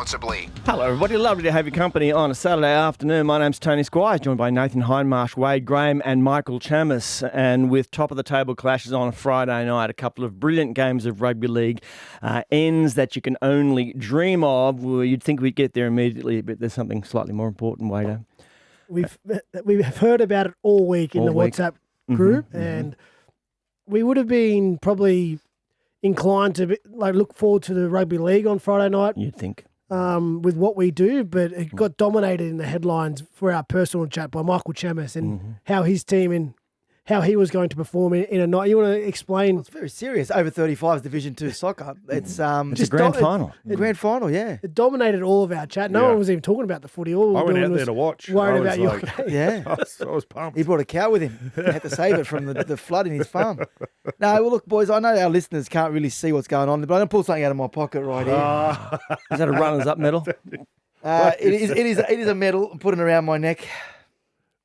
responsibly. Hello, everybody. Lovely to have your company on a Saturday afternoon. My name's Tony Squires, joined by Nathan Hindmarsh, Wade Graham and Michael Chammis. And with top-of-the-table clashes on a Friday night, a couple of brilliant games of rugby league, ends that you can only dream of. Well, you'd think we'd get there immediately, but there's something slightly more important, Wade. We've heard about it all week in the WhatsApp group, and we would have been probably inclined to look forward to the rugby league on Friday night. You'd think. With what we do, but it got dominated in the headlines for our personal chat by Michael Chammis and how his team and how he was going to perform in a night. You want to explain? Well, it's very serious. Over 35s Division 2 soccer. It's a grand final. Grand final, yeah. It dominated all of our chat. No one was even talking about the footy. All we I were went doing out was there to watch. worried about your game. Yeah. I was pumped. He brought a cow with him. He had to save it from the flood in his farm. No, well, look, boys, I know our listeners can't really see what's going on, but I'm going to pull something out of my pocket right here. Is that a runners-up medal? It is a medal. I'm putting it around my neck.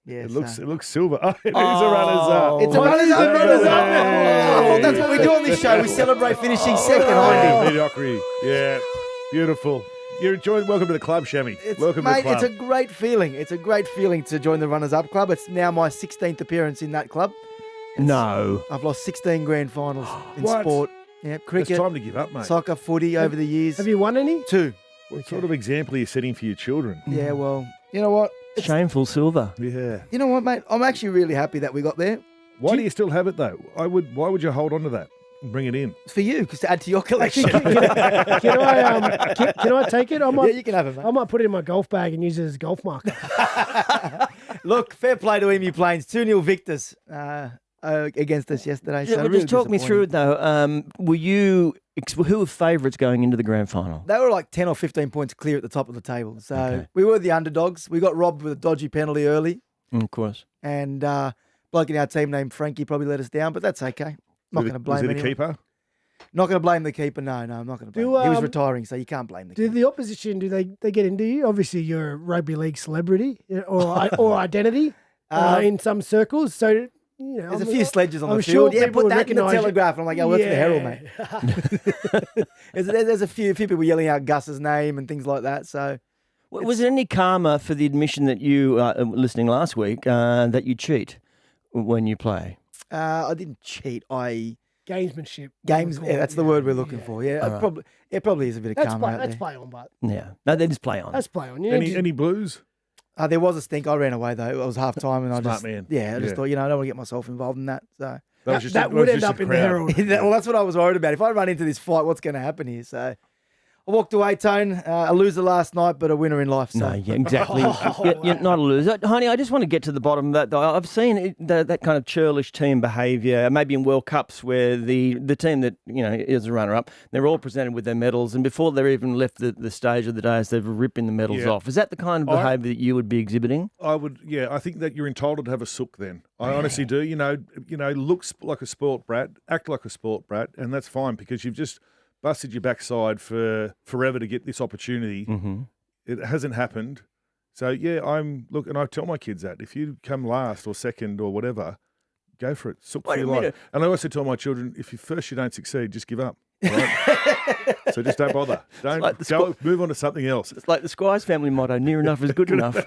Yeah, It looks silver. Oh, it is a Oh. runners-up. It's a runners-up medal. I thought that's what we do on this show. We celebrate finishing second, Hindy. Mediocrity. Yeah, beautiful. You're enjoying. Welcome to the club, Shammy. Welcome to Mate, the club. it's a great feeling. It's a great feeling to join the runners-up club. It's now my 16th appearance in that club. No. I've lost 16 grand finals in What? sport. Yeah, It's cricket, time to give up, mate. soccer, footy over the years. Have you won any? 2. What sort of example are you setting for your children? Yeah, well, you know what? Shameful silver. Yeah. You know what, mate? I'm actually really happy that we got there. Why do you still have it though? Why would you hold on to that and bring it in? It's for you, because to add to your collection. Can I take it? Yeah, you can have it, mate. I might put it in my golf bag and use it as a golf marker. Look, fair play to Emu Plains. 2-0 victors against us yesterday. Yeah, So well, really just talk me through it, disappointing. though. Who were favourites going into the grand final? They were like 10 or 15 points clear at the top of the table. So Okay. we were the underdogs. We got robbed with a dodgy penalty early. Of course. And bloke in our team named Frankie probably let us down, but that's okay. Not going to blame Was it a anyone. keeper? Not going to blame the keeper. No, I'm not going to blame him. He was retiring, so you can't blame the Do keeper. the opposition, do they get into you? Obviously, you're a rugby league celebrity or identity in some circles. So, you know, There's a few sledges on I'm the sure field. Yeah, people put would that in the recognise you. Telegraph. And I'm like, I work for the Herald, mate. there's a few people yelling out Gus's name and things like that. So Was there any karma for the admission that you, listening last week, that you cheat when you play? I didn't cheat. Gamesmanship. Yeah, that's the word we're looking for. Yeah, probably is a bit of That's karma out that's there. play on, but Yeah. No, they just play on. that's play on. You Any blues? There was a stink. I ran away though. It was half time, and I Smart just man. I just thought, I don't want to get myself involved in that. So that would end up in the Herald. well, that's what I was worried about. If I run into this fight, what's going to happen here? So I walked away, Tone. A loser last night, but a winner in life. So. No, yeah, exactly. You're not a loser. Honey, I just want to get to the bottom of that, though. I've seen that kind of churlish team behaviour, maybe in World Cups, where the team that, is a runner-up, they're all presented with their medals, and before they're even left the stage of the dais, they're ripping the medals off. Is that the kind of behaviour that you would be exhibiting? I would, I think that you're entitled to have a sook then. I honestly do. Look like a sport brat, act like a sport brat, and that's fine because you've just busted your backside for forever to get this opportunity. Mm-hmm. It hasn't happened. So, and I tell my kids that if you come last or second or whatever, go for it. Sook for Wait a your life. minute. And I also tell my children, if you don't succeed, just give up. Right? So just don't bother. Don't like the move on to something else. It's like the Squires family motto, near enough is good enough.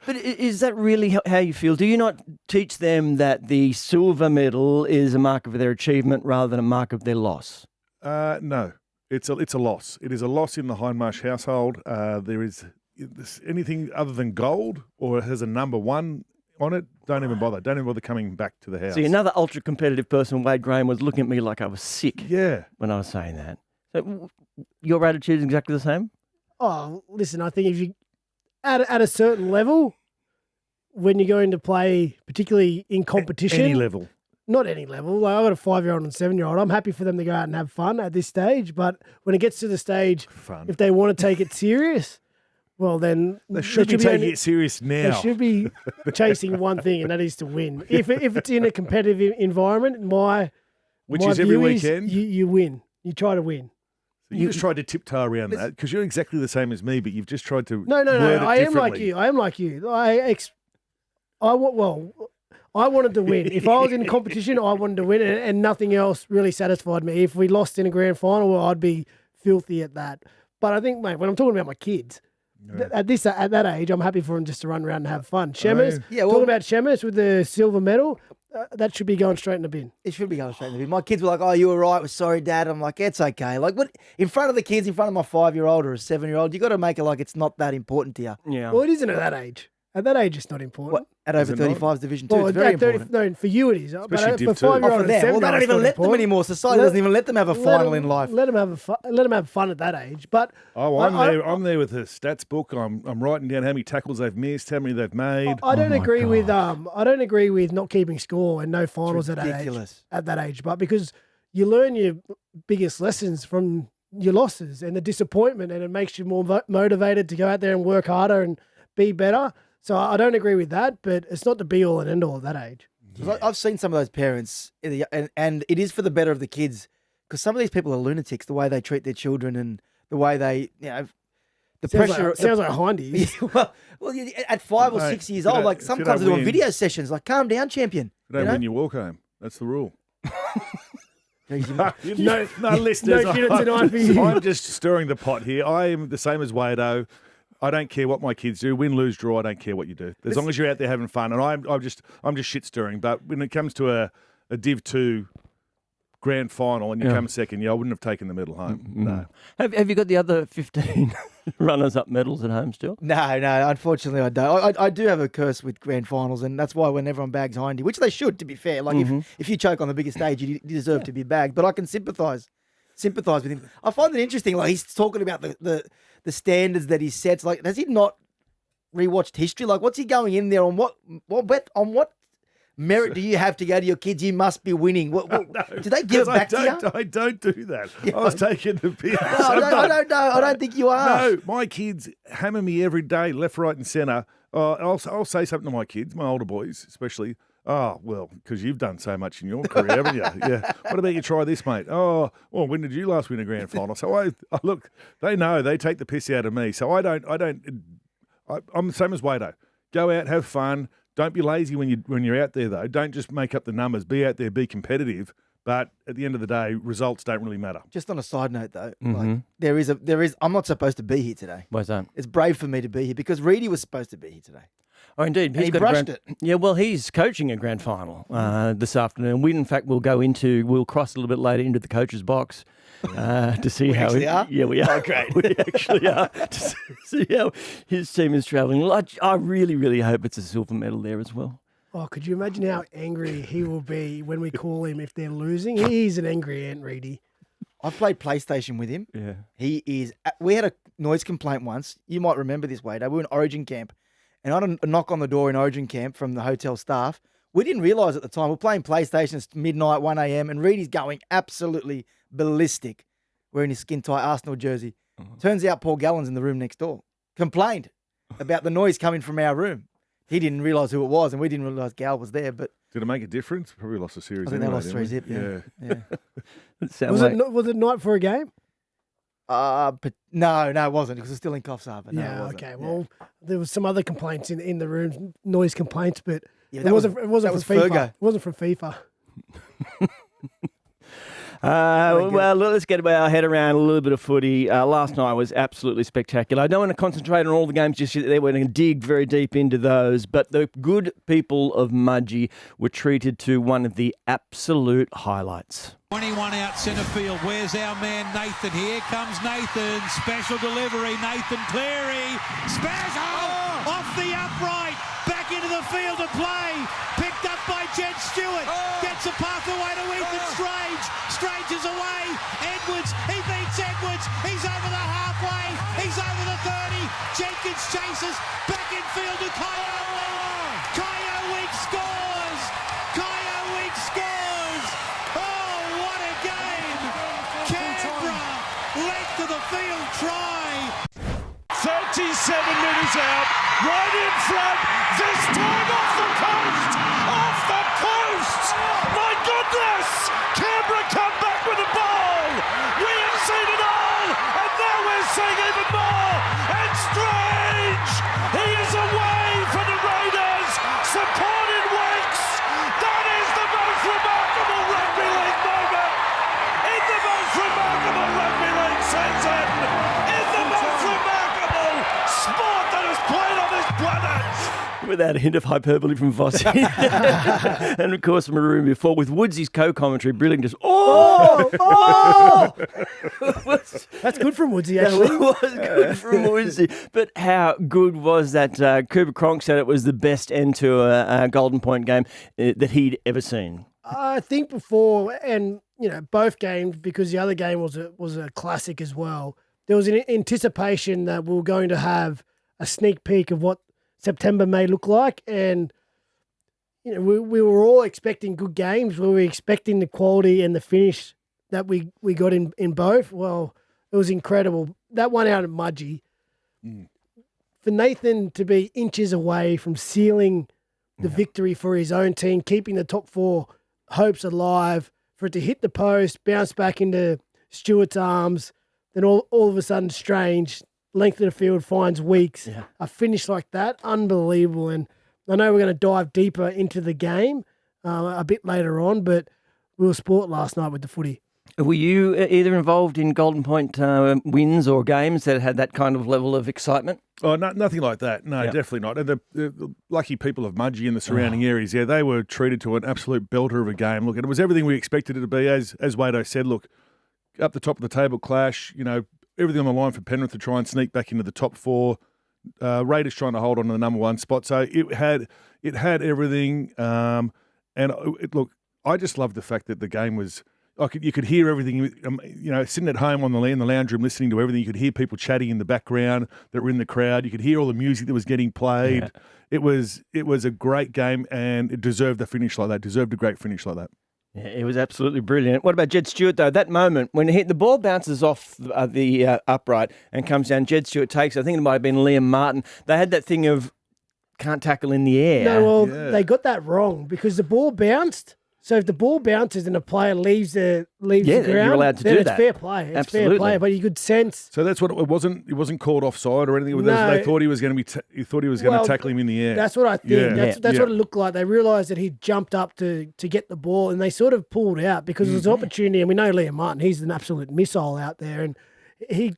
But is that really how you feel? Do you not teach them that the silver medal is a mark of their achievement rather than a mark of their loss? No, it's a loss. It is a loss in the Hindmarsh household. There is anything other than gold or it has a number 1 on it. Don't even bother. Don't even bother coming back to the house. See, another ultra-competitive person, Wade Graham, was looking at me like I was sick when I was saying that. So your attitude is exactly the same? Oh, listen, I think if you at a certain level, when you're going to play, particularly in competition, Any level. not any level. Like I've got a 5-year-old and a 7-year-old. I'm happy for them to go out and have fun at this stage. But when it gets to the stage, if they want to take it serious, well, then They should be taking it serious They now. should be chasing one thing, and that is to win. If it's in a competitive environment, Which my is every view is weekend. you win. You try to win. You just tried to tiptoe around that because you're exactly the same as me, but you've just tried to No. word it I am like differently. you. I am like you. I wanted to win. If I was in competition, I wanted to win, and nothing else really satisfied me. If we lost in a grand final, well, I'd be filthy at that. But I think, mate, when I'm talking about my kids, at that age, I'm happy for them just to run around and have fun. Shemus, talking about Shemus with the silver medal, that should be going straight in the bin. It should be going straight in the bin. My kids were like, "Oh, you were right. We're sorry, Dad." I'm like, "It's okay." Like, what in front of the kids, in front of my 5-year-old or a 7-year-old, you got to make it like it's not that important to you. Yeah. Well, it isn't at that age. At that age, it's not important. What, at over 35's Division 2, it's very important. No, for you it is. Especially But Div for 2. 5-year-old For and them. 7-year-old, Well, they don't it's even not let them important. anymore. Society doesn't even let them have a final in life. Let them have fun at that age. But I'm there with the stats book. I'm writing down how many tackles they've missed, how many they've made. I don't agree with not keeping score and no finals at that age. But because you learn your biggest lessons from your losses and the disappointment, and it makes you more motivated to go out there and work harder and be better. So I don't agree with that, but it's not the be-all and end-all of that age. Yeah. I've seen some of those parents, and it is for the better of the kids, because some of these people are lunatics, the way they treat their children and the way they, the pressure. Sounds like Hindy. Well, at 5 or 6 years old, like sometimes they're doing video sessions, like, calm down, champion. You don't win, you walk home. That's the rule. No, listeners. no dinner tonight for you. I'm just stirring the pot here. I am the same as Wado. I don't care what my kids do, win, lose, draw. I don't care what you do, as long as you're out there having fun. And I'm just shit stirring. But when it comes to a Div 2 grand final and you come second, I wouldn't have taken the medal home. Mm-hmm. No. Have you got the other 15 runners-up medals at home still? No. Unfortunately, I don't. I do have a curse with grand finals, and that's why when everyone bags Hindy, which they should, to be fair. Like if you choke on the biggest stage, you deserve to be bagged. But I can sympathise with him. I find it interesting. Like he's talking about the standards that he sets. Like, has he not rewatched history? Like, what's he going in there on? What merit do you have to go to your kids? You must be winning. What do they give it back to you? I don't do that. I was taking the piss. No, I don't know. I don't think you are. No, my kids hammer me every day, left, right, and centre. I'll say something to my kids, my older boys especially. Oh, well, because you've done so much in your career, haven't you? Yeah. What about you try this, mate? Oh, well, when did you last win a grand final? So I look, they know, they take the piss out of me. So I'm the same as Wado. Go out, have fun. Don't be lazy when you're out there, though. Don't just make up the numbers. Be out there, be competitive. But at the end of the day, results don't really matter. Just on a side note, though, like, there is. I'm not supposed to be here today. Why's that? It's brave for me to be here because Reedy was supposed to be here today. Oh, indeed. He brushed it. Yeah, well, he's coaching a grand final this afternoon. We, in fact, we'll cross a little bit later into the coach's box to see we how actually are? Yeah, we are. Oh, great. We actually are to see how his team is travelling. Well, I really, really hope it's a silver medal there as well. Oh, could you imagine how angry he will be when we call him if they're losing? He's an angry ant, Reedy. I've played PlayStation with him. Yeah. He is. We had a noise complaint once. You might remember this, Wade. We were in Origin camp. And I had a knock on the door in Origin camp from the hotel staff. We didn't realise at the time. We're playing PlayStation. It's midnight, 1 a.m. And Reedy's going absolutely ballistic wearing his skin-tight Arsenal jersey. Turns out Paul Gallen's in the room next door. Complained about the noise coming from our room. He didn't realise who it was, and we didn't realise Gal was there. But did it make a difference? Probably lost a series. I think anyway, they lost 3-0. Yeah. Was it night for a game? But no, it wasn't because it's still in Coffs Harbour. No, Yeah, it wasn't. okay. Well, there was some other complaints in the room, noise complaints, but Yeah, it that wasn't was from FIFA. Fergo. It wasn't from FIFA. Well, let's get our head around a little bit of footy. Last night was absolutely spectacular. I don't want to concentrate on all the games just yet. We're going to dig very deep into those. But the good people of Mudgee were treated to one of the absolute highlights. 21 out centre field. Where's our man Nathan? Here comes Nathan. Special delivery. Nathan Cleary. Special! Off the upright. Back into the field of play. Picked up by Jed Stewart. Gets a path away to Ethan Strange. Strange is away. Edwards. He beats Edwards. He's over the halfway. He's over the 30. Jenkins chases. Back in field to Kyo Week. Kyo Week scores. Kyo Week scores. Oh, what a game. Canberra led to the field try. 37 metres out, right in front, this time off the post! Off the post! My goodness! Canberra come back with the ball! We have seen it all, and now we're seeing even more! And Strange! He is away for the Raiders! Supported Weeks! That is the most remarkable rugby league moment! In the most remarkable rugby league season! In the Without a hint of hyperbole from Vossi. And of course, Maroon before with Woodsy's co-commentary, brilliant. Just That's good from Woodsy, that actually. was good from Woodsy. But how good was that? Cooper Cronk said it was the best end to a Golden Point game that he'd ever seen. I think before, and both games, because the other game was a classic as well. There was an anticipation that we were going to have a sneak peek of what September may look like, and we were all expecting good games. We were expecting the quality and the finish that we got in both. Well, it was incredible. That one out at Mudgee, for Nathan to be inches away from sealing the victory for his own team, keeping the top four hopes alive, for it to hit the post, bounce back into Stewart's arms, then all of a sudden Strange, length of the field, finds Weeks. Yeah. A finish like that, unbelievable. And I know we're going to dive deeper into the game a bit later on, but we were sport last night with the footy. Were you either involved in Golden Point wins or games that had that kind of level of excitement? Oh, no, nothing like that. No, definitely not. And the lucky people of Mudgee and the surrounding areas, they were treated to an absolute belter of a game. Look, it was everything we expected it to be. As Wado said, look, up the top of the table clash, everything on the line for Penrith to try and sneak back into the top four. Raiders trying to hold on to the number one spot. So it had everything. Look, I just loved the fact that the game was. You could hear everything. Sitting at home in the lounge room, listening to everything. You could hear people chatting in the background that were in the crowd. You could hear all the music that was getting played. Yeah. It was a great game, and it deserved a finish like that. Deserved a great finish like that. Yeah, it was absolutely brilliant. What about Jed Stewart, though? That moment when the ball bounces off the upright and comes down, Jed Stewart takes, I think it might have been Liam Martin. They had that thing of can't tackle in the air. No, they got that wrong because the ball bounced. So if the ball bounces and a player leaves the ground, you're allowed to then do it's that. fair play. It's Absolutely. fair play, but you could sense. So that's what it wasn't. It wasn't called offside or anything. No. They thought he was going to be. He thought he was going to tackle him in the air. That's what I think. Yeah. That's what it looked like. They realised that he jumped up to get the ball, and they sort of pulled out because it was an opportunity. And we know Liam Martin; he's an absolute missile out there, and he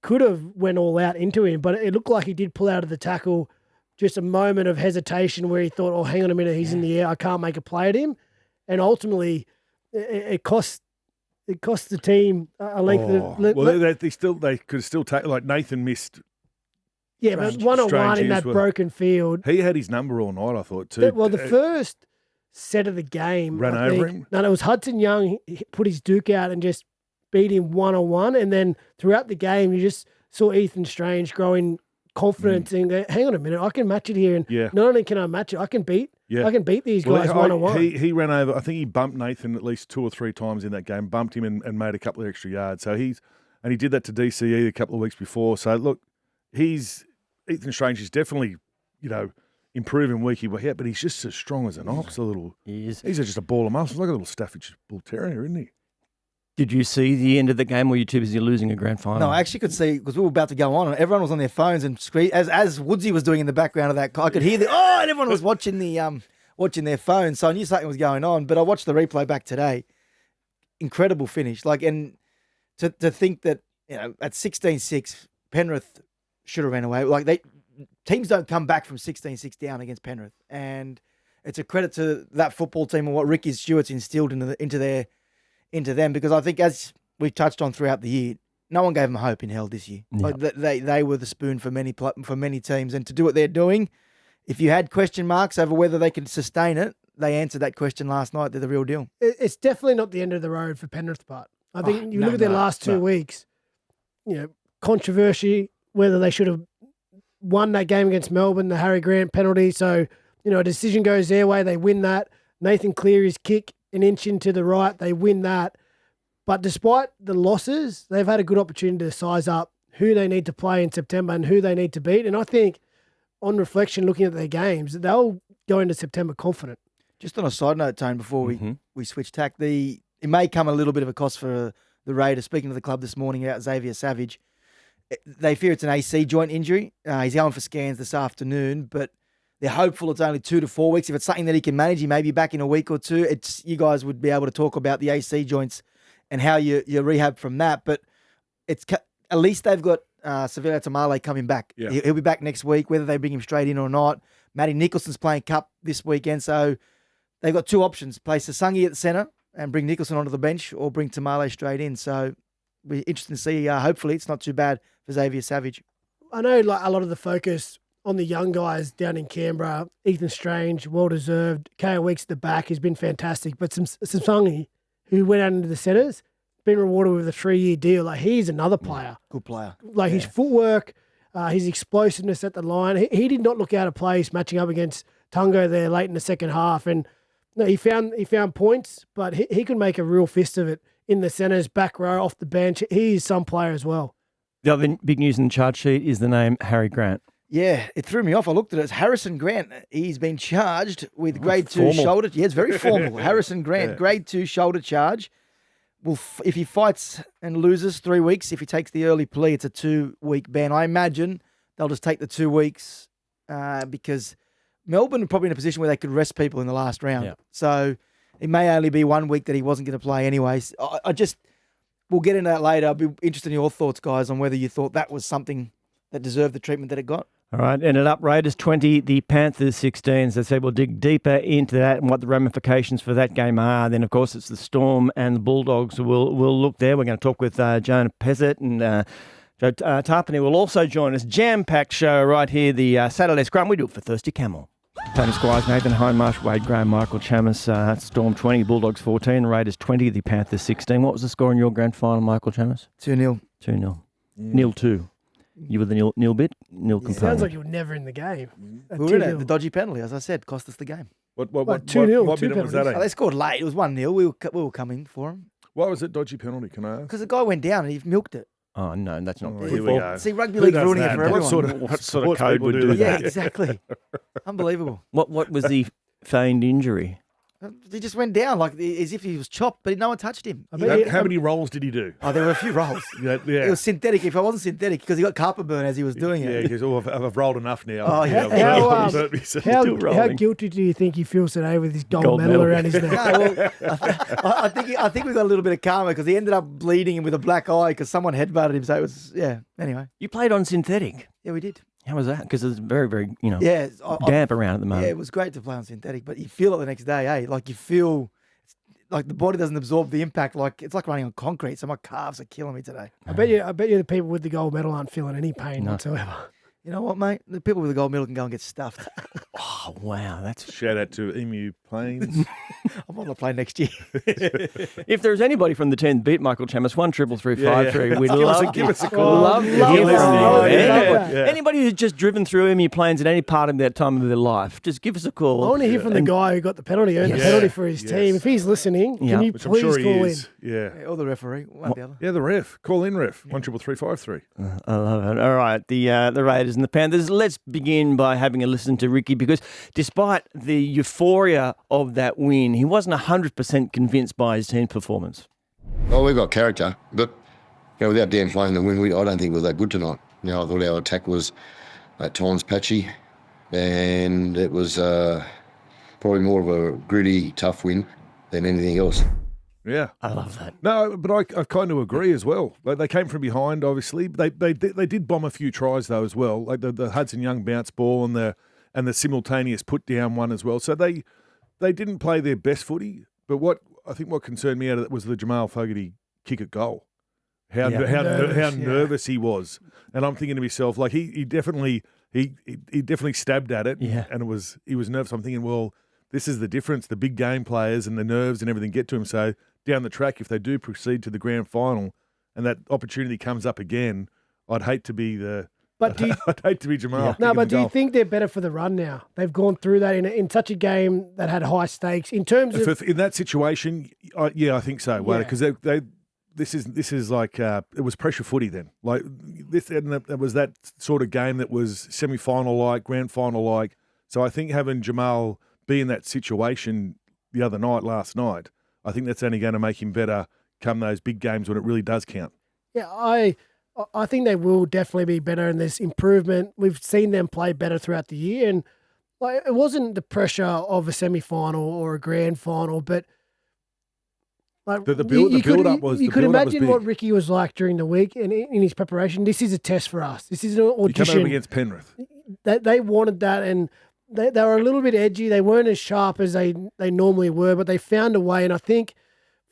could have went all out into him, but it looked like he did pull out of the tackle. Just a moment of hesitation where he thought, "Oh, hang on a minute, he's in the air. I can't make a play at him." And ultimately, it cost the team a length of. They could still take. Like Nathan missed. Yeah, but 1-on-1 in that broken field. He had his number all night, I thought too. The first set of the game ran over him. No, it was Hudson Young. He put his duke out and just beat him 1-on-1, and then throughout the game, you just saw Ethan Strange growing confidence and go, hang on a minute, I can match it here, and not only can I match it, I can beat. Yeah. I can beat these guys 1-on-1. He ran over. I think he bumped Nathan at least 2 or 3 times in that game. Bumped him and made a couple of extra yards. So he did that to DCE a couple of weeks before. So look, Ethan Strange is definitely improving week by week, but he's just as strong as an ox. He's just a ball of muscle, like a little Staffordshire Bull Terrier, isn't he? Did you see the end of the game? Were you too busy losing a grand final? No, I actually could see because we were about to go on and everyone was on their phones and scream as Woodsy was doing in the background of that. I could hear and everyone was watching their phones. So I knew something was going on. But I watched the replay back today. Incredible finish. And to think that at 16-6, Penrith should have ran away. Teams don't come back from 16-6 down against Penrith, and it's a credit to that football team and what Ricky Stewart's instilled into them, because I think, as we've touched on throughout the year, no one gave them hope in hell this year. Yep. They were the spoon for many teams, and to do what they're doing, if you had question marks over whether they could sustain it, they answered that question last night. They're the real deal. It's definitely not the end of the road for Penrith part. I think look at their last 2 weeks, controversy, whether they should have won that game against Melbourne, the Harry Grant penalty. So, a decision goes their way, they win that. Nathan Cleary's kick an inch into the right, they win that. But despite the losses, they've had a good opportunity to size up who they need to play in September and who they need to beat. And I think, on reflection, looking at their games, they'll go into September confident. Just on a side note, Tone, before we switch tack, it may come a little bit of a cost for the Raiders. Speaking to the club this morning about Xavier Savage, they fear it's an AC joint injury. He's going for scans this afternoon, but they're hopeful it's only 2 to 4 weeks. If it's something that he can manage, he may be back in a week or two. You guys would be able to talk about the AC joints and how you rehab from that. But at least they've got Savile Tamale coming back. Yeah. He'll be back next week, whether they bring him straight in or not. Matty Nicholson's playing Cup this weekend, so they've got two options. Play Sasungi at the centre and bring Nicholson onto the bench, or bring Tamale straight in. So it'll be interesting to see. Hopefully it's not too bad for Xavier Savage. I know like a lot of the focus on the young guys down in Canberra, Ethan Strange, well-deserved. KO Weeks at the back has been fantastic. But Samsungi, who went out into the centres, been rewarded with a 3-year deal. Like, he's another player. Good player. Like, his footwork, his explosiveness at the line. He did not look out of place matching up against Tungo there late in the second half. And no, he found points, but he could make a real fist of it in the centres, back row, off the bench. He is some player as well. The other big news in the charge sheet is the name Harry Grant. Yeah, it threw me off. I looked at it. It's Harrison Grant. He's been charged with grade 2 shoulder. Yeah, it's very formal. Harrison Grant, grade 2 shoulder charge. Well, if he fights and loses 3 weeks, if he takes the early plea, it's a 2-week ban. I imagine they'll just take the 2 weeks because Melbourne are probably in a position where they could rest people in the last round. Yeah. So it may only be 1 week that he wasn't going to play anyways. We'll get into that later. I'll be interested in your thoughts, guys, on whether you thought that was something that deserved the treatment that it got. All right, ended up Raiders 20, the Panthers 16. As I said, we'll dig deeper into that and what the ramifications for that game are. Then, of course, it's the Storm and the Bulldogs. We'll look there. We're going to talk with Joan Pezzett and Joe Tarpany will also join us. Jam-packed show right here, the Saturday Scrum. We do it for Thirsty Camel. Tony Squires, Nathan Hindmarsh, Wade Graham, Michael Chammas, Storm 20, Bulldogs 14, Raiders 20, the Panthers 16. What was the score in your grand final, Michael Chammas? 2-0. 2-0. 0-2. You were the nil bit, nil component. Sounds like you were never in the game. We were in it. The dodgy penalty, as I said, cost us the game. What 2-0, minute two was that? penalties. They scored late. It was 1-0. We were coming for him. Why was it dodgy penalty, can I ask? Because the guy went down and he milked it. Oh, no, that's not Oh, football. here we go. See, rugby Who league's does ruining that? it for everyone. What sort of code people would do Yeah, that? exactly. Unbelievable. What was the feigned injury? He just went down like as if he was chopped, but no one touched him. I bet you- How many rolls did he do? Oh, there were a few rolls. Yeah. It was synthetic. If I wasn't synthetic, because he got carpet burn as he was doing Yeah, it. because I've rolled enough now. Oh, yeah. How rolling. guilty do you think he feels today with his gold Gold medal medal. around his neck? No, well, I think we got a little bit of karma because he ended up bleeding with a black eye because someone headbutted him. So it was, yeah. Anyway, You played on synthetic. yeah, we did. How was that? Because it's very, very, Yeah, damp around at the moment. yeah, it was great to play on synthetic, but you feel it the next day, eh? Like you feel like the body doesn't absorb the impact. Like it's like running on concrete. So my calves are killing me today. I bet you the people with the gold medal aren't feeling any pain whatsoever. You know what, mate? The people with the gold medal can go and get stuffed. Oh, wow. That's Shout out to Emu Plains. I'm on the plane next year. If there's anybody from the team beat Michael Chammas, 133353, we'd love Give us a call. Love If you're listening. Oh, yeah. yeah. Anybody who's just driven through Emu Plains at any part of their time of their life, just give us a call. I want to hear from the guy who got the penalty, earned the Yes. penalty for his Yes. team. If he's listening, Yeah. can you Which I'm please sure he call in? is. Yeah. Or the referee, one or the other. Yeah, the ref. Call in ref. 133353. I love it. All right, the Raiders and the Panthers. Let's begin by having a listen to Ricky, because despite the euphoria of that win, he wasn't 100% convinced by his team performance. Oh, we've got character, but without Dan playing the win, I don't think we were that good tonight. I thought our attack was at times patchy, and it was probably more of a gritty, tough win than anything else. Yeah. I love that. No, but I kind of agree as well. Like, they came from behind, obviously. They did bomb a few tries though as well, like the Hudson Young bounce ball and the simultaneous put down one as well. So they didn't play their best footy. But what concerned me out of it was the Jamal Fogarty kick at goal. How nervous he was, and I'm thinking to myself, like he definitely stabbed at it, Yeah. and he was nervous. I'm thinking, well, this is the difference. The big game players and the nerves and everything get to him. So down the track, if they do proceed to the grand final, and that opportunity comes up again, I'd hate to be I'd hate to be Jamal. Yeah. No, kicking but the do you goal. think they're better for the run now? They've gone through that in such a game that had high stakes in terms of. In that situation, I think so. Yeah. Because this is like it was pressure footy then. Like this, and it was that sort of game that was semi-final like, grand final like. So I think having Jamal be in that situation last night, I think that's only going to make him better come those big games when it really does count. Yeah, I think they will definitely be better, and there's improvement. We've seen them play better throughout the year, and like it wasn't the pressure of a semi-final or a grand final, but Like The build-up was You could imagine big. what Ricky was like during the week and in his preparation. This is a test for us. This is an You come audition. up against Penrith. They wanted that, and they were a little bit edgy. They weren't as sharp as they normally were, but they found a way. And I think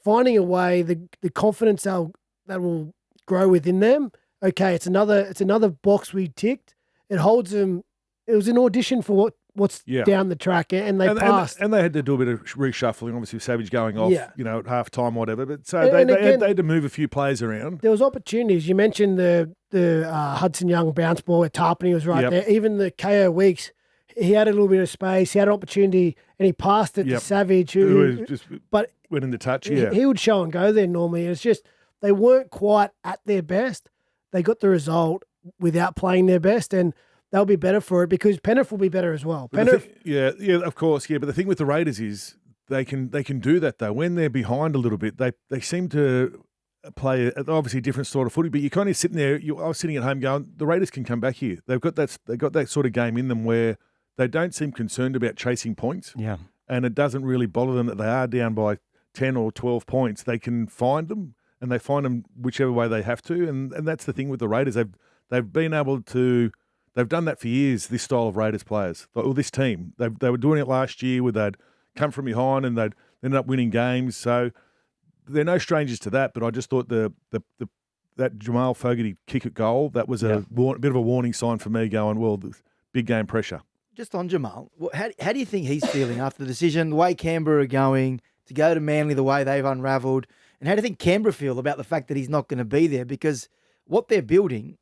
finding a way, the confidence that will grow within them. Okay, it's another box we ticked. It holds them. It was an audition for what's down the track, and they passed. And they had to do a bit of reshuffling, obviously with Savage going off, at half time, whatever. But so And they again, had to move a few players around. There was opportunities. You mentioned the Hudson Young bounce ball where Tarpany was right there. Even the KO Weeks, he had a little bit of space. He had an opportunity, and he passed it to Savage, Who just but went into touch. he would show and go there normally. It's just they weren't quite at their best. They got the result without playing their best, and they'll be better for it because Penrith will be better as well. Penrith, of course, yeah. But the thing with the Raiders is they can do that though. When they're behind a little bit, they seem to play obviously a different sort of footy. But you're kind of sitting there. I was sitting at home going, the Raiders can come back here. They've got that sort of game in them where they don't seem concerned about chasing points. Yeah, and it doesn't really bother them that they are down by 10 or 12 points. They can find them, and they find them whichever way they have to. And that's the thing with the Raiders. They've been able to. They've done that for years, this style of Raiders players, or this team. They were doing it last year where they'd come from behind and they'd ended up winning games. So they're no strangers to that, but I just thought that Jamal Fogarty kick at goal, that was a bit of a warning sign for me going, well, big game pressure. Just on Jamal, how do you think he's feeling after the decision, the way Canberra are going, to go to Manly the way they've unravelled? And how do you think Canberra feel about the fact that he's not going to be there? Because what they're building,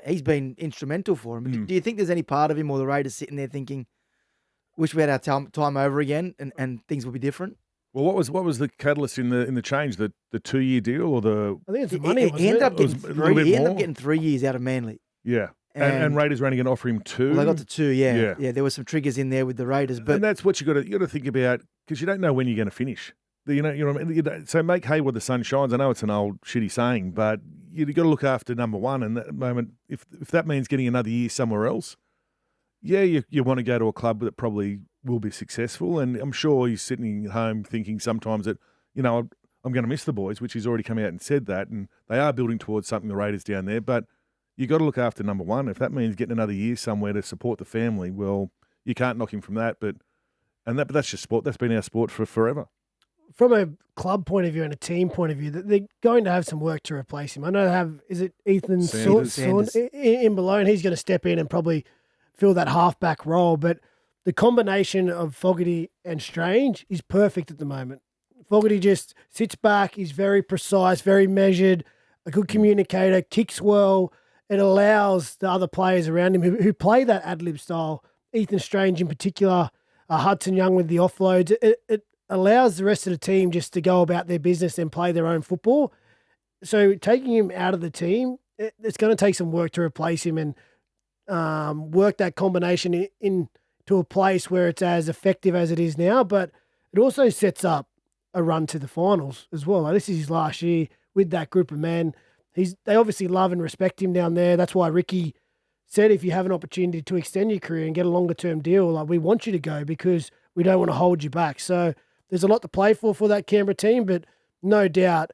he's been instrumental for him. But do you think there's any part of him or the Raiders sitting there thinking, wish we had our time over again and things would be different? Well, what was the catalyst in the change? The 2-year deal or the? I think it's the money. He ended up more? getting 3 years out of Manly. Yeah. And Raiders were only going to offer him 2. Well, they got to 2, yeah. There were some triggers in there with the Raiders, but and that's what you got to think about because you don't know when you're going to finish. You know what I mean? So make hay while the sun shines. I know it's an old shitty saying, but you've got to look after number one. And at the moment, if that means getting another year somewhere else, you want to go to a club that probably will be successful. And I'm sure he's sitting at home thinking sometimes that, I'm going to miss the boys, which he's already come out and said that. And they are building towards something, the Raiders down there. But you got to look after number one. If that means getting another year somewhere to support the family, well, you can't knock him from that. But that's just sport. That's been our sport for forever. From a club point of view and a team point of view, they're going to have some work to replace him. I know they have, is it Ethan Sanders in below, and he's going to step in and probably fill that halfback role. But the combination of Fogarty and Strange is perfect at the moment. Fogarty just sits back, he's very precise, very measured, a good communicator, kicks well. It allows the other players around him who play that ad-lib style, Ethan Strange in particular, Hudson Young with the offloads. It allows the rest of the team just to go about their business and play their own football. So taking him out of the team, it's going to take some work to replace him and work that combination into a place where it's as effective as it is now. But it also sets up a run to the finals as well. Like, this is his last year with that group of men. They obviously love and respect him down there. That's why Ricky said if you have an opportunity to extend your career and get a longer-term deal, like, we want you to go because we don't want to hold you back. So there's a lot to play for that Canberra team, but no doubt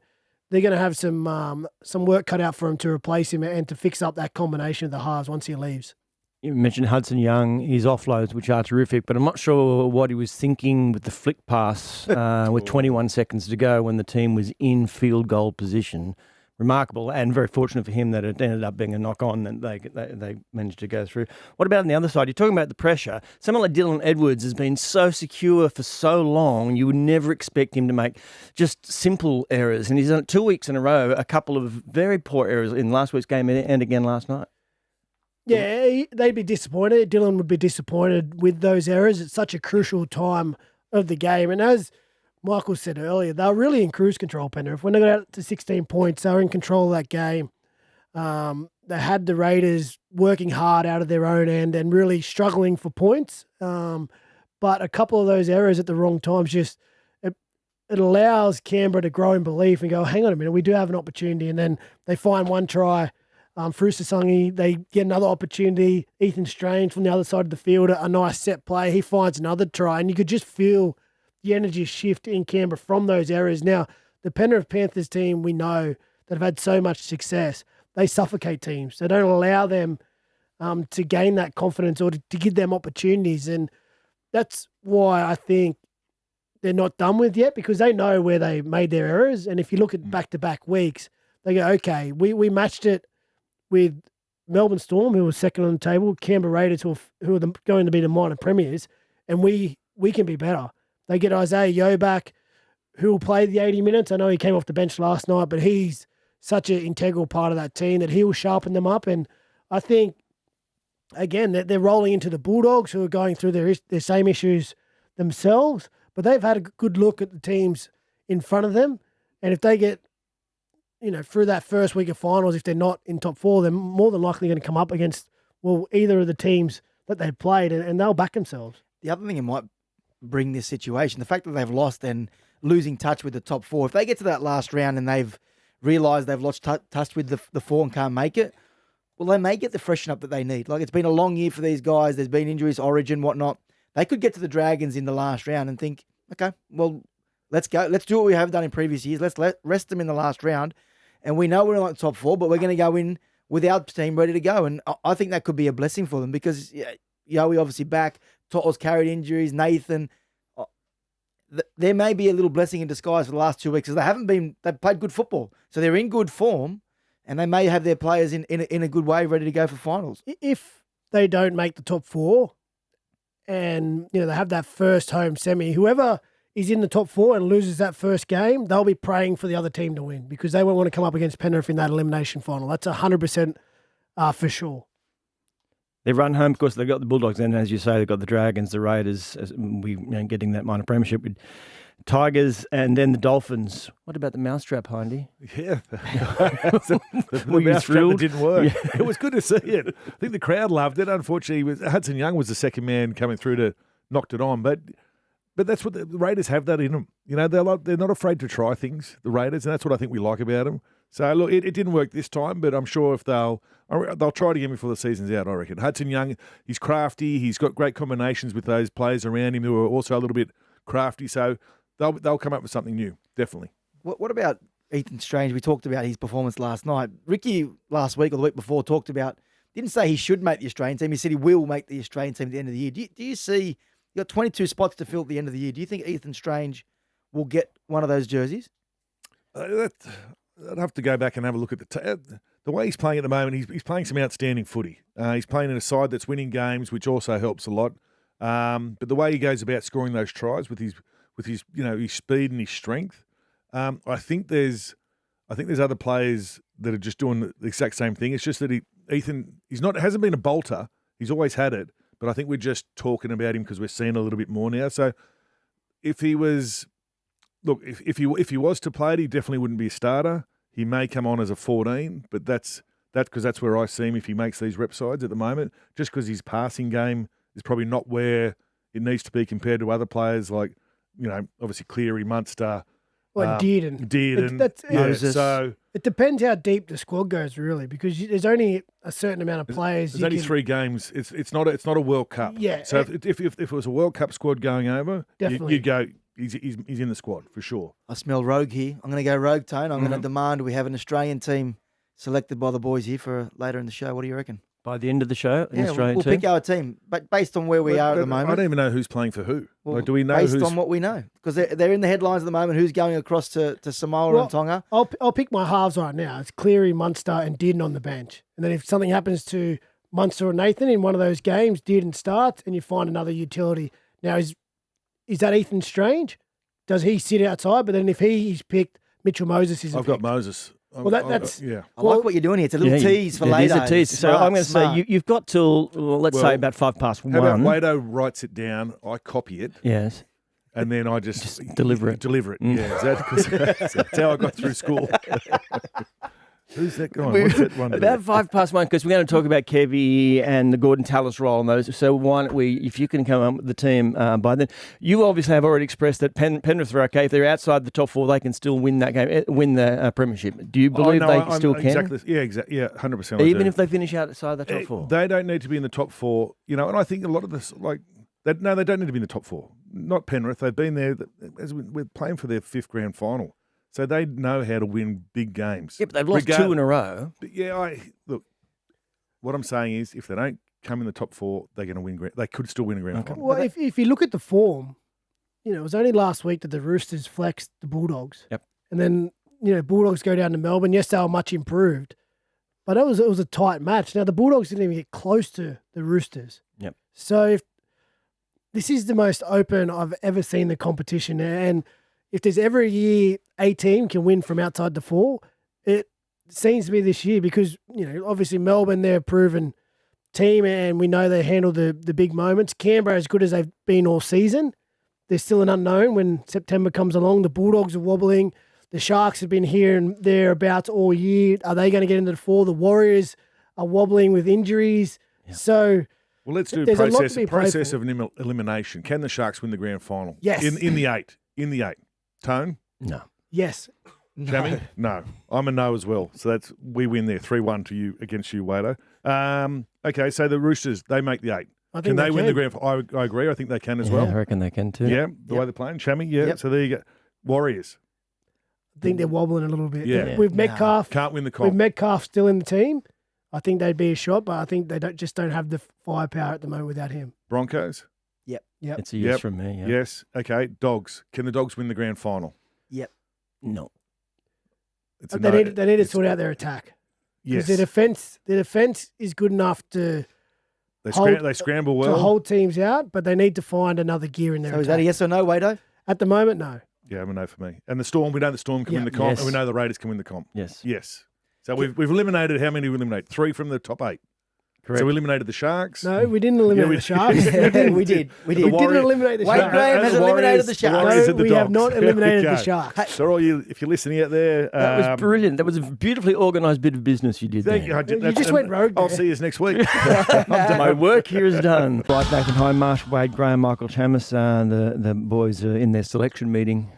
they're going to have some work cut out for him to replace him and to fix up that combination of the halves once he leaves. You mentioned Hudson Young, his offloads, which are terrific, but I'm not sure what he was thinking with the flick pass with 21 seconds to go when the team was in field goal position. Remarkable and very fortunate for him that it ended up being a knock-on and they managed to go through. What about on the other side? You're talking about the pressure. Someone like Dylan Edwards has been so secure for so long, you would never expect him to make just simple errors. And he's done it 2 weeks in a row, a couple of very poor errors in last week's game and again last night. Yeah, they'd be disappointed. Dylan would be disappointed with those errors. It's such a crucial time of the game. And as Michael said earlier, they were really in cruise control, Penrith. When they got out to 16 points, they were in control of that game. They had the Raiders working hard out of their own end and really struggling for points. But a couple of those errors at the wrong times it allows Canberra to grow in belief and go, hang on a minute, we do have an opportunity. And then they find one try. Frusasangi, they get another opportunity. Ethan Strange from the other side of the field, a nice set play. He finds another try. And you could just feel the energy shift in Canberra from those errors. Now, the Penrith Panthers team we know that have had so much success, they suffocate teams. They don't allow them to gain that confidence or to give them opportunities. And that's why I think they're not done with yet, because they know where they made their errors. And if you look at back-to-back weeks, they go, okay, we matched it with Melbourne Storm, who was second on the table, Canberra Raiders, who are going to be the minor premiers, and we can be better. They get Isaiah Yeo back, who will play the 80 minutes. I know he came off the bench last night, but he's such an integral part of that team that he will sharpen them up. And I think, again, they're rolling into the Bulldogs, who are going through their same issues themselves, but they've had a good look at the teams in front of them. And if they get, through that first week of finals, if they're not in top four, they're more than likely going to come up against, either of the teams that they've played, and they'll back themselves. The other thing it might bring this situation, the fact that they've lost and losing touch with the top four, if they get to that last round and they've realised they've lost touch with the four and can't make it, well, they may get the freshen up that they need. Like, it's been a long year for these guys. There's been injuries, Origin, whatnot. They could get to the Dragons in the last round and think, okay, well, let's go. Let's do what we have done in previous years. Let's rest them in the last round. And we know we're not in the top four, but we're going to go in with our team ready to go. And I think that could be a blessing for them, because Yowie obviously back, Tottle's carried injuries, Nathan. There may be a little blessing in disguise for the last 2 weeks, because they've played good football. So they're in good form, and they may have their players in a good way ready to go for finals. If they don't make the top four and they have that first home semi, whoever is in the top four and loses that first game, they'll be praying for the other team to win, because they won't want to come up against Penrith in that elimination final. That's 100% for sure. They run home because they've got the Bulldogs, and as you say, they've got the Dragons, the Raiders, getting that minor premiership with Tigers, and then the Dolphins. What about the mousetrap, Hindy? Yeah. the Were you thrilled? That didn't work. Yeah. It was good to see it. I think the crowd loved it. Unfortunately, Hudson Young was the second man coming through to knocked it on, but that's what the Raiders have, that in them. They're not afraid to try things, the Raiders, and that's what I think we like about them. So, look, it didn't work this time, but I'm sure if they'll try it again before the season's out, I reckon. Hudson Young, he's crafty. He's got great combinations with those players around him who are also a little bit crafty. So they'll come up with something new, definitely. What about Ethan Strange? We talked about his performance last night. Ricky last week or the week before talked about, didn't say he should make the Australian team. He said he will make the Australian team at the end of the year. Do you see, you got 22 spots to fill at the end of the year. Do you think Ethan Strange will get one of those jerseys? I'd have to go back and have a look at the way he's playing at the moment. He's playing some outstanding footy. He's playing in a side that's winning games, which also helps a lot. But the way he goes about scoring those tries with his his speed and his strength, I think there's other players that are just doing the exact same thing. It's just that Ethan hasn't been a bolter. He's always had it, but I think we're just talking about him because we're seeing a little bit more now. So if he was, look, if he was to play it, he definitely wouldn't be a starter. He may come on as a 14, but that's because that's where I see him if he makes these rep sides at the moment, just because his passing game is probably not where it needs to be compared to other players like, obviously Cleary, Munster. Dearden. Moses. So it depends how deep the squad goes, really, because there's only a certain amount of players. There's only 3 games. It's not a World Cup. Yeah. So if it was a World Cup squad going over, definitely you'd go, he's in the squad for sure. I smell rogue here. I'm going to go rogue, Tone. I'm going to demand we have an Australian team selected by the boys here for later in the show. What do you reckon? By the end of the show, an Australian we'll team? pick our team, but based on where we are at the moment. I don't even know who's playing for who. Well, do we know based on what we know? Because they're in the headlines at the moment. Who's going across to Samoa and Tonga? I'll pick my halves right now. It's Cleary, Munster and Dearden on the bench. And then if something happens to Munster or Nathan in one of those games, Dearden starts and you find another utility. Now, is that Ethan Strange? Does he sit outside? But then if he's picked, Mitchell Moses is I've got Moses. Well, that's yeah. I like what you're doing here. It's a little tease for later. It is a tease. So I'm going to say you've got till, let's say about 1:05. How about Wado writes it down, I copy it. Yes. And then I just deliver it. Yeah, that's how I got through school. Who's that guy? What's that one? About 1:05, because we're going to talk about Kevy and the Gordon Tallis role on those. So why don't we, if you can come up with the team by then. You obviously have already expressed that Penrith are okay. If they're outside the top 4, they can still win that game, win the premiership. Do you believe they still can? Exactly. Yeah, exactly. Yeah, 100%. Even if they finish outside the top 4? They don't need to be in the top 4. And I think a lot of this, they don't need to be in the top 4. Not Penrith. They've been there as we're playing for their 5th grand final. So they know how to win big games. Yeah, but they've lost two in a row. But yeah, look, what I'm saying is if they don't come in the top 4, they're going to win. They could still win a grand final. Well, if you look at the form, it was only last week that the Roosters flexed the Bulldogs. Yep. And then, Bulldogs go down to Melbourne. Yes, they were much improved, but it was a tight match. Now, the Bulldogs didn't even get close to the Roosters. Yep. So if this is the most open I've ever seen the competition, and if there's ever a year a team can win from outside the 4, it seems to be this year because, obviously Melbourne, they're a proven team and we know they handle the big moments. Canberra, as good as they've been all season, they're still an unknown when September comes along. The Bulldogs are wobbling. The Sharks have been here and thereabouts all year. Are they going to get into the 4? The Warriors are wobbling with injuries. Yeah. So... Well, let's do there's a process of an elimination. Can the Sharks win the grand final? Yes. In the 8. In the 8. Tone? No. Yes. Jamie? No. I'm a no as well. So we win there. 3-1 to you against you, Wado. Okay, so the Roosters, they make the 8. Can they win the grand final? I agree. I think they can as well. I reckon they can too. Yeah, the way they're playing. Chammy, yeah. Yep. So there you go. Warriors. I think they're wobbling a little bit. Yeah. With Metcalf. Can't win the comp. With Metcalf still in the team, I think they'd be a shot, but I think they don't have the firepower at the moment without him. Broncos? Yep. It's a yes from me. Yep. Yes. Okay. Dogs. Can the Dogs win the grand final? Yep. No. They need to sort out their attack. Yes. Their defense is good enough to they scramble well. To hold teams out, but they need to find another gear in their attack. Is that a yes or no, Wado? At the moment, no. Yeah, I'm a no for me. And the Storm, we know the Storm can win the comp, and we know the Raiders can win the comp. Yes. Yes. So we've eliminated, how many we eliminated? 3 from the top 8. Correct. So we eliminated the Sharks. No, we didn't eliminate the Sharks. We did. We didn't eliminate the Sharks. Wade Graham has eliminated the Sharks. No, we have not eliminated the Sharks. So all you, if you're listening out there. That was brilliant. That was a beautifully organised bit of business you did there. You just went rogue there. I'll see you next week. My work here is done. Right, Nathan Hindmarsh, Wade Graham, Michael Chammas, the boys are in their selection meeting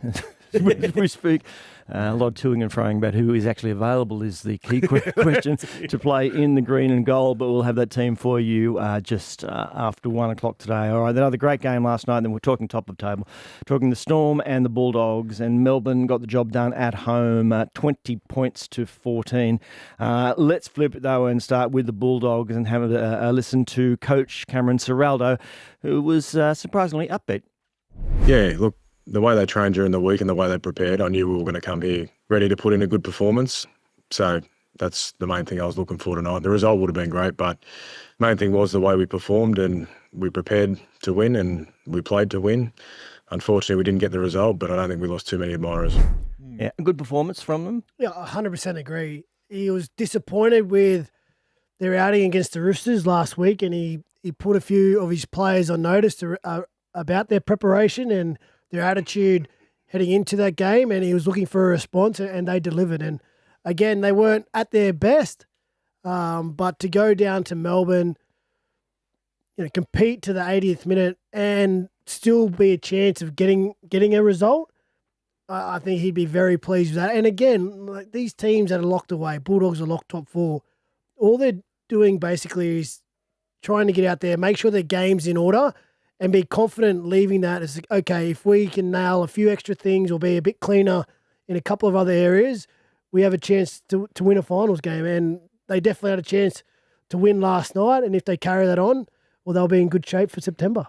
as we speak. A lot of toing and froing about who is actually available is the key question to play in the green and gold, but we'll have that team for you just after 1 o'clock today. All right, another great game last night, and then we're talking top of table, talking the Storm and the Bulldogs, and Melbourne got the job done at home, 20 points to 14. Let's flip it, though, and start with the Bulldogs and have a listen to Coach Cameron Ciraldo, who was surprisingly upbeat. Yeah, look, the way they trained during the week and the way they prepared, I knew we were going to come here ready to put in a good performance. So that's the main thing I was looking for tonight. The result would have been great, but main thing was the way we performed, and we prepared to win and we played to win. Unfortunately, we didn't get the result, but I don't think we lost too many admirers. Yeah, a good performance from them. Yeah, 100% agree. He was disappointed with their outing against the Roosters last week, and he put a few of his players on notice about their preparation and their attitude heading into that game, and he was looking for a response, and they delivered. And again, they weren't at their best, but to go down to Melbourne, compete to the 80th minute and still be a chance of getting a result, I think he'd be very pleased with that. And again, like these teams that are locked away, Bulldogs are locked top 4, all they're doing basically is trying to get out there, make sure their game's in order, and be confident leaving that as, okay, if we can nail a few extra things or be a bit cleaner in a couple of other areas, we have a chance to win a finals game. And they definitely had a chance to win last night. And if they carry that on, well, they'll be in good shape for September.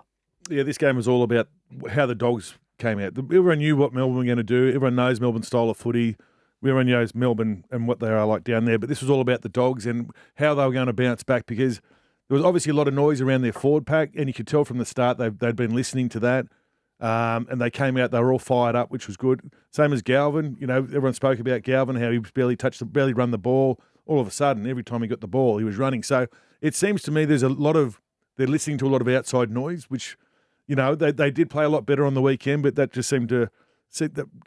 Yeah, this game was all about how the Dogs came out. Everyone knew what Melbourne were going to do. Everyone knows Melbourne's style of footy. Everyone knows Melbourne and what they are like down there. But this was all about the Dogs and how they were going to bounce back, because there was obviously a lot of noise around their forward pack, and you could tell from the start they'd been listening to that, and they came out, they were all fired up, which was good. Same as Galvin. Everyone spoke about Galvin, how he barely run the ball. All of a sudden, every time he got the ball, he was running. So it seems to me they're listening to a lot of outside noise, which, they did play a lot better on the weekend, but that just seemed to,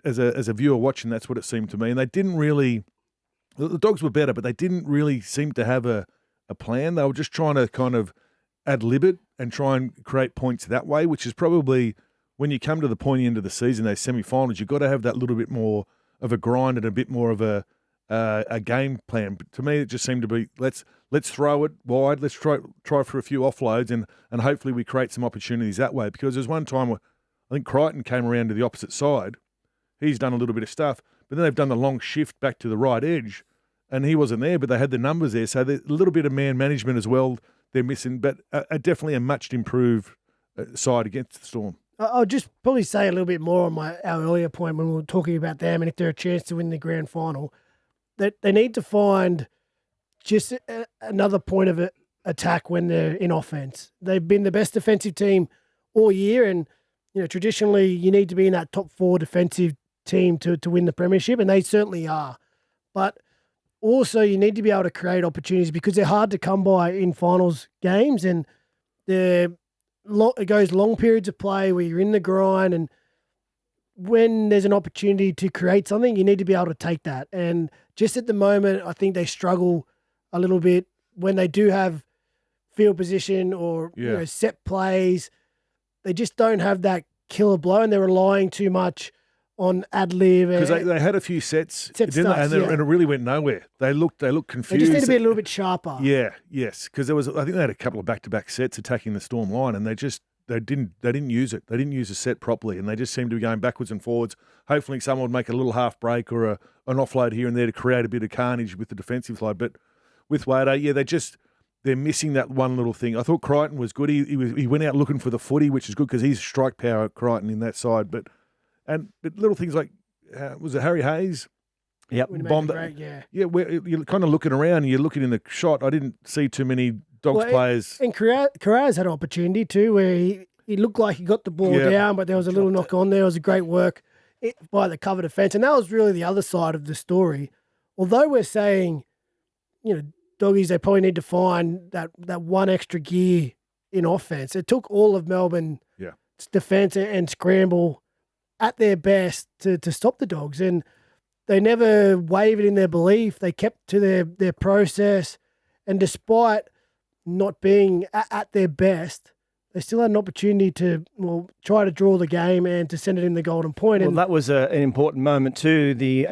as a viewer watching, that's what it seemed to me. And they didn't really, the Dogs were better, but they didn't really seem to have a plan. They were just trying to kind of ad-lib it and try and create points that way, which is probably, when you come to the pointy end of the season, those semi-finals, you've got to have that little bit more of a grind and a bit more of a game plan. But to me, it just seemed to be, let's throw it wide, let's try for a few offloads, and hopefully we create some opportunities that way. Because there's one time where I think Crichton came around to the opposite side. He's done a little bit of stuff. But then they've done the long shift back to the right edge, and he wasn't there, but they had the numbers there. So there's a little bit of man management as well they're missing, but definitely a much improved side against the Storm. I'll just probably say a little bit more on our earlier point when we were talking about them and if they're a chance to win the grand final, that they need to find just another point of attack when they're in offense. They've been the best defensive team all year, and traditionally you need to be in that top 4 defensive team to win the premiership, and they certainly are. But also you need to be able to create opportunities because they're hard to come by in finals games, and it goes long periods of play where you're in the grind, and when there's an opportunity to create something, you need to be able to take that. And just at the moment, I think they struggle a little bit when they do have field position or set plays. They just don't have that killer blow, and they're relying too much on ad lib. Because they had a few sets, didn't they? And it really went nowhere. They looked confused. They just need to be a little bit sharper. Yeah, yes, because I think they had a couple of back-to-back sets attacking the Storm line, and they didn't use it. They didn't use the set properly, and they just seemed to be going backwards and forwards. Hopefully, someone would make a little half break or an offload here and there to create a bit of carnage with the defensive side. But with Wade, they're missing that one little thing. I thought Crichton was good. He went out looking for the footy, which is good because he's strike power, Crichton, in that side. But little things like, was it Harry Hayes? Yep. Bombed. Yeah, where you're kind of looking around and you're looking in the shot. I didn't see too many Dogs players. And Carreras had an opportunity too where he looked like he got the ball down, but there was a little knock on there. It was a great work by the cover defence. And that was really the other side of the story. Although we're saying, Doggies, they probably need to find that one extra gear in offense. It took all of Melbourne's defence and scramble at their best to stop the Dogs, and they never wavered in their belief. They kept to their process, and despite not being at their best, they still had an opportunity to try to draw the game and to send it in the golden point. Well, that was an important moment too. The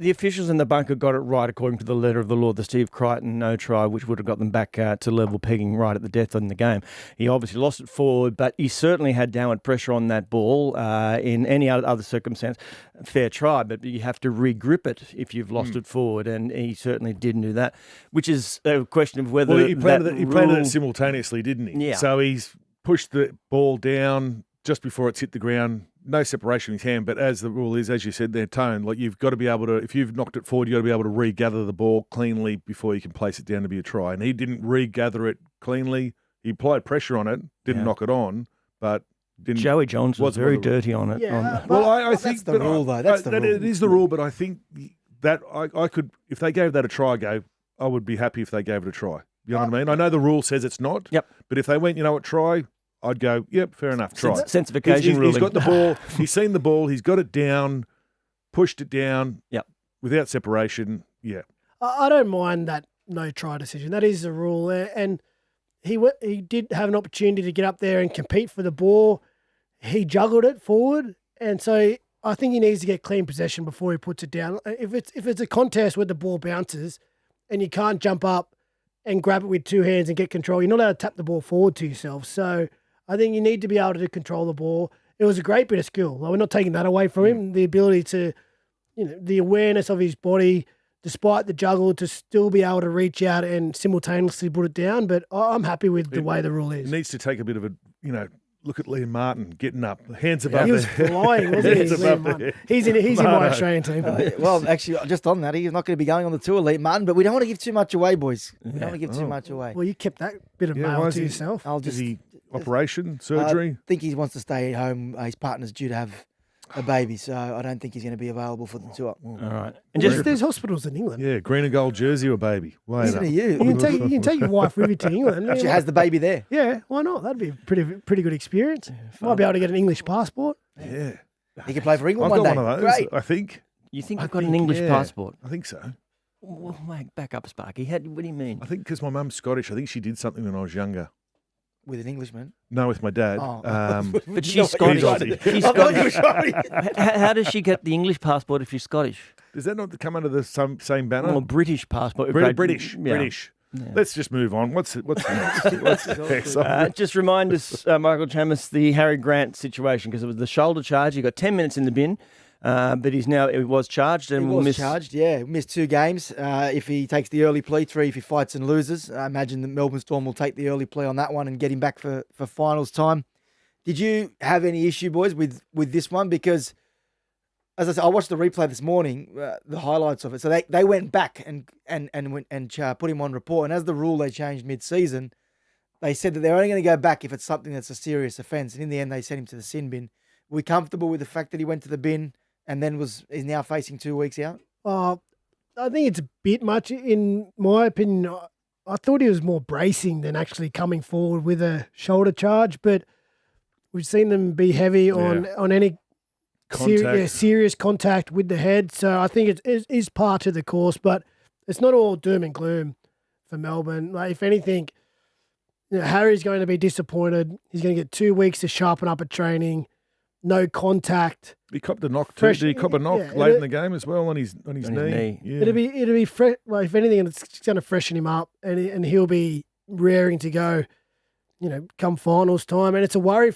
officials in the bunker got it right according to the letter of the law. The Steve Crichton no try, which would have got them back to level pegging right at the death in the game. He obviously lost it forward, but he certainly had downward pressure on that ball. In any other circumstance, fair try, but you have to regrip it if you've lost it forward, and he certainly didn't do that. Which is a question of whether he planted it simultaneously, didn't he? Yeah. So he's pushed the ball down just before it's hit the ground. No separation in his hand, but as the rule is, as you said there, Tone, like you've got to be able to, if you've knocked it forward, you've got to be able to regather the ball cleanly before you can place it down to be a try. And he didn't regather it cleanly. He applied pressure on it, didn't knock it on, but didn't. Joey Johns was very dirty on it. Yeah, well, I think that's the rule, though. That's the rule. It is the rule, but I think that I could, if they gave that a try, I would be happy if they gave it a try. You know what I mean? I know the rule says it's not. Yep. But if they went, try. I'd go, yep, fair enough, try. Sensification ruling. He's got the ball. He's seen the ball. He's got it down, pushed it down. Yep. Without separation. Yeah. I don't mind that no try decision. That is the rule, and he did have an opportunity to get up there and compete for the ball. He juggled it forward, and so I think he needs to get clean possession before he puts it down. If it's a contest where the ball bounces and you can't jump up and grab it with two hands and get control, you're not allowed to tap the ball forward to yourself. So I think you need to be able to control the ball. It was a great bit of skill. Like, we're not taking that away from him. The ability to, the awareness of his body, despite the juggle, to still be able to reach out and simultaneously put it down. But I'm happy with the way the rule is. It needs to take a bit of a, look at Liam Martin getting up, hands above. He was flying, wasn't he? Liam Martin. He's in my Australian team. Well, actually, just on that, he's not going to be going on the tour, Liam Martin, but we don't want to give too much away, boys. We don't want to give too much away. Well, you kept that bit of mail to yourself. Is he operation, surgery? I think he wants to stay at home. His partner's due to have a baby, so I don't think he's going to be available for the tour. All right. And there's hospitals in England. Yeah, green and gold jersey or baby. Listen to you. You can take your wife with you to England. She has the baby there. Yeah, why not? That'd be a pretty good experience. Might be able to get an English passport. Yeah. He can play for England I've one day. Got one of those, Great. I think. You think I've got an English passport? I think so. Well, mate, back up, Sparky. What do you mean? I think because my mum's Scottish. I think she did something when I was younger. With an Englishman? No, with my dad. But she's Scottish. She's Scottish. How does she get the English passport if she's Scottish? Does that not come under the same banner? Well, British passport. British. Yeah. Let's just move on. What's next? Just remind us, Michael Chammas, the Harry Grant situation, because it was the shoulder charge. He got 10 minutes in the bin. But he was charged and He will was miss. charged, yeah. Missed 2 games. If he takes the early plea, 3 if he fights and loses. I imagine the Melbourne Storm will take the early plea on that one and get him back for finals time. Did you have any issue, boys, with this one? Because, as I said, I watched the replay this morning, the highlights of it. So they went back and put him on report. And as the rule they changed mid-season, they said that they're only going to go back if it's something that's a serious offence. And in the end, they sent him to the sin bin. Were we comfortable with the fact that he went to the bin and then is now facing 2 weeks out? I think it's a bit much, in my opinion. I thought he was more bracing than actually coming forward with a shoulder charge, but we've seen them be heavy on any serious contact with the head. So I think it is part of the course, but it's not all doom and gloom for Melbourne. Like, if anything, Harry's going to be disappointed. He's going to get 2 weeks to sharpen up at training. No contact. He copped a knock too. Did he cop a knock late in the game as well on his knee? Yeah. It'll be fresh. Well, if anything, it's going to freshen him up, and he'll be raring to go. Come finals time, and it's a worry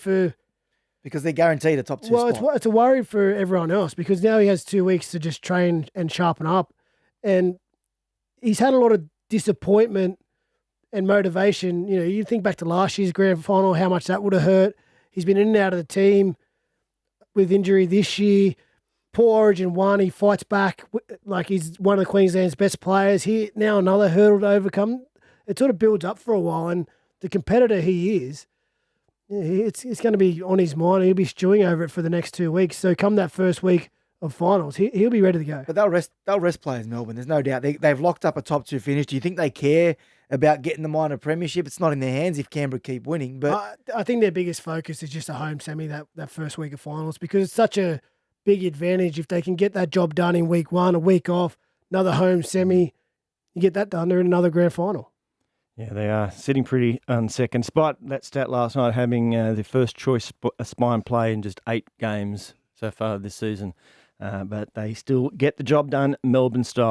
because they're guaranteed a top 2 spot. Well, it's a worry for everyone else because now he has 2 weeks to just train and sharpen up, and he's had a lot of disappointment and motivation. You think back to last year's grand final, how much that would have hurt. He's been in and out of the team with injury this year. Poor Origin 1, he fights back like he's one of Queensland's best players. Here now another hurdle to overcome. It sort of builds up for a while, and the competitor he is, it's going to be on his mind. He'll be stewing over it for the next 2 weeks. So come that first week of finals, he'll be ready to go. But they'll rest players, Melbourne. There's no doubt. They've locked up a top 2 finish. Do you think they care about getting the minor premiership? It's not in their hands if Canberra keep winning. But I think their biggest focus is just a home semi that first week of finals, because it's such a big advantage if they can get that job done in week 1, a week off, another home semi. You get that done, they're in another grand final. Yeah, they are sitting pretty on second spot. That stat last night, having the first choice spine play in just 8 games so far this season. But they still get the job done Melbourne style.